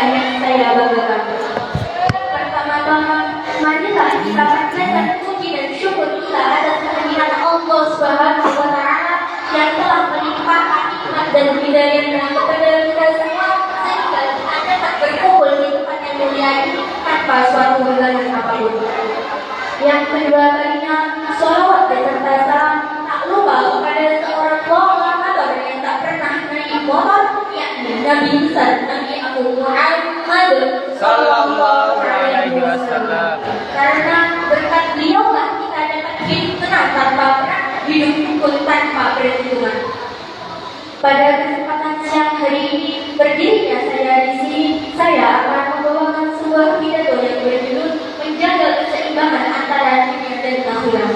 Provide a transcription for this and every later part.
yang saya banggakan. Pertama-tama, marilah kita panjatkan puji dan syukur kita atas kehadiran Allah Subhanahu wa Ta'ala yang telah melimpahkan nikmat dan hidayahnya kepada kita semua sehingga kita dapat berkumpul di tempat yang mulia ini tanpa suatu halangan apapun. Yang kedua kalinya, sholawat beserta salam tak lupa kepada seorang proklamator yang tak pernah naik motor, yakni Nabi besar Nabi Abu Muhammad sallallahu alaihi wasallam. Karena berkat beliaulah kita dapat hidup tenang tanpa perang, hidup rukun tanpa perhitungan. Pada kesempatan siang hari ini, berdirinya saya di sini, saya akan membawakan sebuah pidato yang berjudul menjaga keseimbangan antara dunia dan akhirat.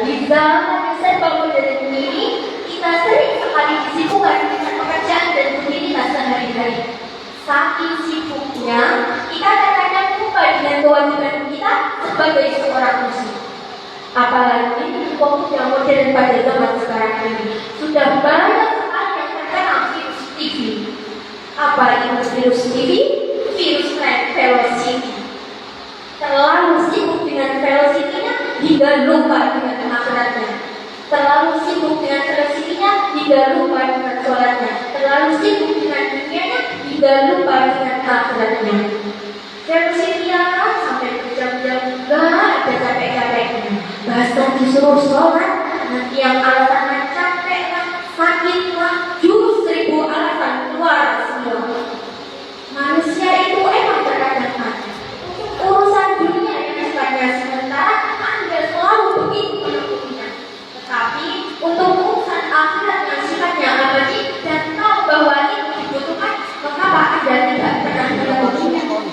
Di zaman serba modern ini, kita sering sekali disibukkan dengan pekerjaan dan rutinitas sehari-hari. Saking sibuknya, kita kadang-kadang lupa dengan kewajiban kita sebagai seorang muslim. Apalagi waktu yang modern pada zaman sekarang ini, sudah banyak sekali yang terkena virus TV. Apa itu virus TV? Virus velocity. Terlalu sibuk dengan velocity-nya hingga lupa dengan akhiratnya. Terlalu sibuk dengan velocity-nya hingga lupa dengan sholatnya. Terlalu sibuk dengan dunianya hingga lupa dengan akhiratnya. Velocity-nya sampai berjam-jam gak ada capek-capeknya. Bahkan disuruh sholat, nanti yang alasan capek lah, sakit lah, jurus 1000 alasan keluar semua. Manusia itu emang terkadang ada. Urusan dunia yang sifatnya sementara, Anda selalu begitu menekuninya. Tetapi untuk urusan akhirat yang sifatnya abadi dan tahu bahwa itu dibutuhkan, mengapa Anda tidak pernah menekuninya?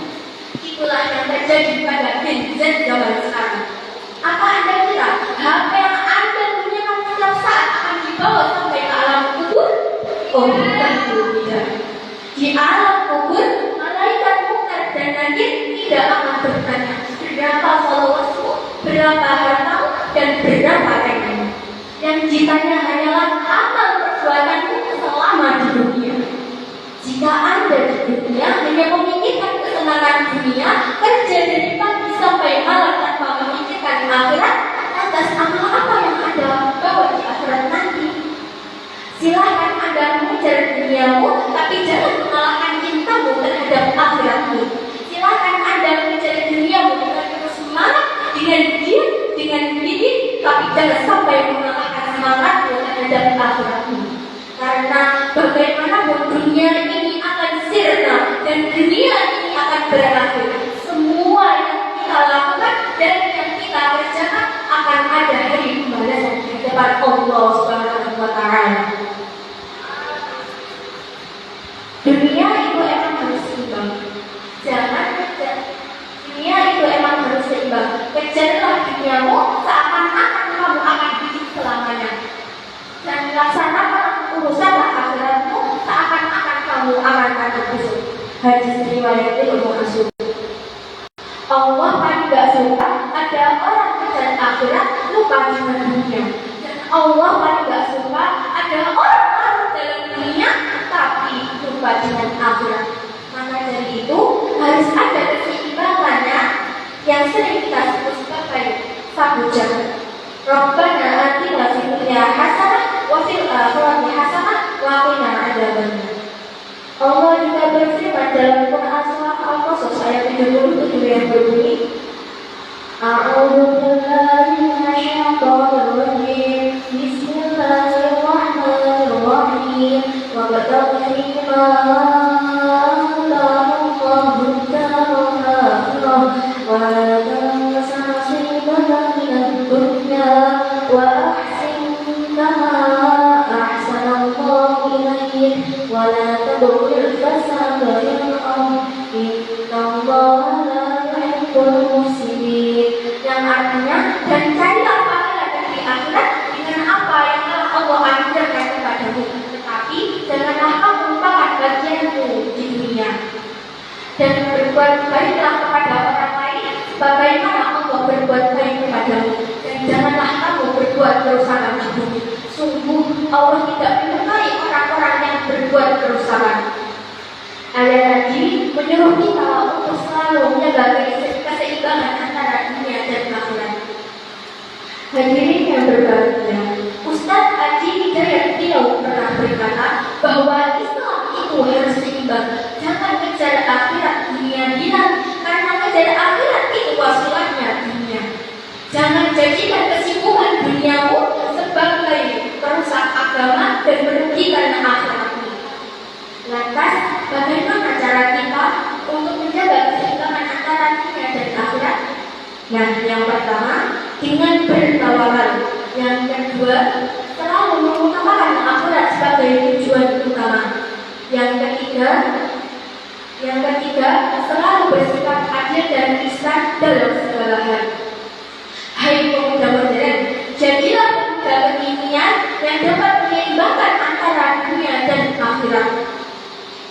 Itulah yang terjadi pada Gen Z zaman sekarang. Apa Anda kira HP yang Anda gunakan setiap saat akan dibawa sampai ke alam kubur? Oh, tentu tidak. Di alam kubur, malaikat munkar dan nakir tidak akan bertanya berapa followersmu, berapa hartamu, dan berapa rekeningmu. Yang ditanya hanyalah amal perbuatanmu selama di dunia. Jika Anda di dunia hanya memikirkan kesenangan dunia, kerja dari pagi sampai malam tanpa memikirkan akhirat, lantas amal apa yang Anda bawa di akhirat nanti? Silahkan Anda mengejar duniamu, tapi jangan mengalahkan cintamu terhadap akhiratmu. Silahkan Anda mengejar duniamu dengan terus semangat, dengan giat, dengan gigih, tapi jangan sampai mengalahkan semangatmu terhadap akhiratmu. Karena bagaimanapun dunia ini akan sirna dan dunia ini akan berakhir. Semua yang kita lakukan dan yang kita kerjakan akan ada hari pembalasan di depan Allah Subhanahu wa Ta'ala. Dunia itu emang harus seimbang. Jangan kejar. Dunia itu emang harus seimbang. Kejarlah duniamu seakan-akan kamu akan hidup selamanya. Dan laksanakan urusanlah akhiratmu seakan-akan kamu akan terpisah. Hadis riwayat Ibnu Mas'ud. Allah paling gak suka ada orang kejar akhirat lupa dengan dunia. Dan Allah paling gak suka ada orang dalam dunia tapi lupa dengan akhirat. Maka dari itu harus ada keseimbangannya yang sering kita sebut sebagai sabu jagat. Rabbana atina fid dunya hasanah wa fil akhirati hasanah wa qina adzabannar. Allah juga berfirman dalam Quran surah Al-Qasas ayat 77 yang berbunyi, A'udzu billahi minasyaitonir rajim. Bismillahirrahmanirrahim. Wa bataghi fima ataakallahu ad-darul akhirah wa la tansa nasibaka minad dunya wa ahsin kama ahsanallahu ilaik wa la tabghil fasada fil ardh innallaha la yuhibbul mufsidin. Yang artinya, dan carilah pahala di akhirat dengan apa yang telah Allah anugerahkan kepadamu. Tetapi janganlah kamu lupakan bagianmu di dunia. Dan berbuat baiklah kepada orang lain sebagaimana Allah berbuat baik kepadamu. Dan janganlah kamu berbuat kerusakan di bumi. Sungguh Allah tidak menyukai orang-orang yang berbuat kerusakan. menyuruh kita untuk selalu menjaga keseimbangan antara dunia dan akhirat. Hadirin yang berbahagia, Ustadz Haji Hidayat Riau pernah berkata bahwa Islam itu harus seimbang. Jangan ngejar akhirat dunia bilang, karena ngejar akhirat itu wasilatnya dunia. Jangan jadikan kesibukan duniamu sebagai perusak agama dan merugikan akhiratmu. Lantas, bagaimana cara kita untuk menjaga keseimbangan antara dunia dan akhirat? Yang pertama, dengan bertawakal. Yang kedua, selalu mengutamakan akhirat sebagai tujuan utama. Yang ketiga, selalu bersikap adil dan ihsan dalam segala hal. Hai pemuda modern, jadilah pemuda kekinian yang dapat menyeimbangkan antara dunia dan akhirat.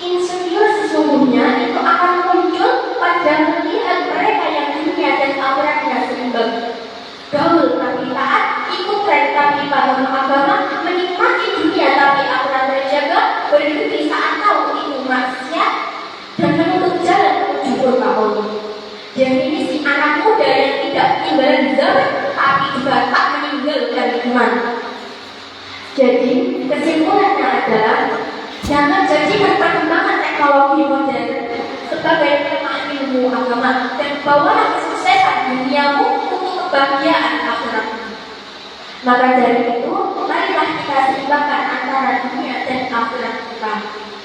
Insecure sesungguhnya itu akan muncul pada melihat mereka yang dunia dan akhiratnya seimbang. Gaul tapi taat, ikut tren tapi paham agama, menikmati dunia tapi akhirat terjaga, berhenti saat tahu itu maksiat, dan menutup jalan menuju kota Allah. Definisi anak muda yang tidak meninggalkan zaman tapi juga tak meninggalkan iman. Jadi kesimpulannya adalah jangan jadikan perkembangan teknologi modern sebagai kelemahan ilmu agama, dan bawalah kesuksesan duniamu untuk kebahagiaan akhiratmu. Maka dari itu, marilah kita seimbangkan antara dunia dan akhirat kita.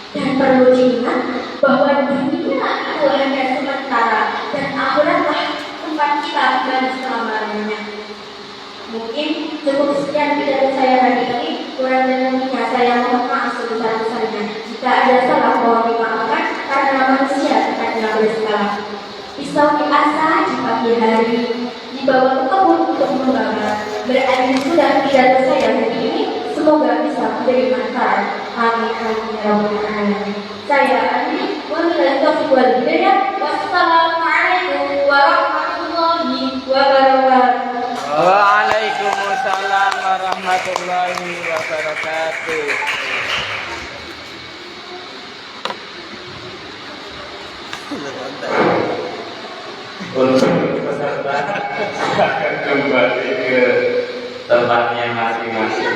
Dan perlu diingat bahwa dunia itu hanya sementara dan akhiratlah tempat kita tinggal selama-lamanya. Mungkin cukup sekian pidato saya hari ini. Kurang dan lebihnya saya mohon maaf sebesar-besarnya. Jika ada salah, mohon dimaafkan karena manusia tidak bersalah. Pisau diasah di pagi hari, dibawa ke kebun untuk membakar. Berarti sudah pidato saya hari ini. Semoga bisa menjadi manfaat. Amin amin ya rabbal alamin. Saya Andi, wabillahi taufiq wal hidayah. Wassalamualaikum warahmatullahi wabarakatuh. Waalaikumsalam warahmatullahi wabarakatuh. Untuk peserta akan kembali ke tempatnya masing-masing.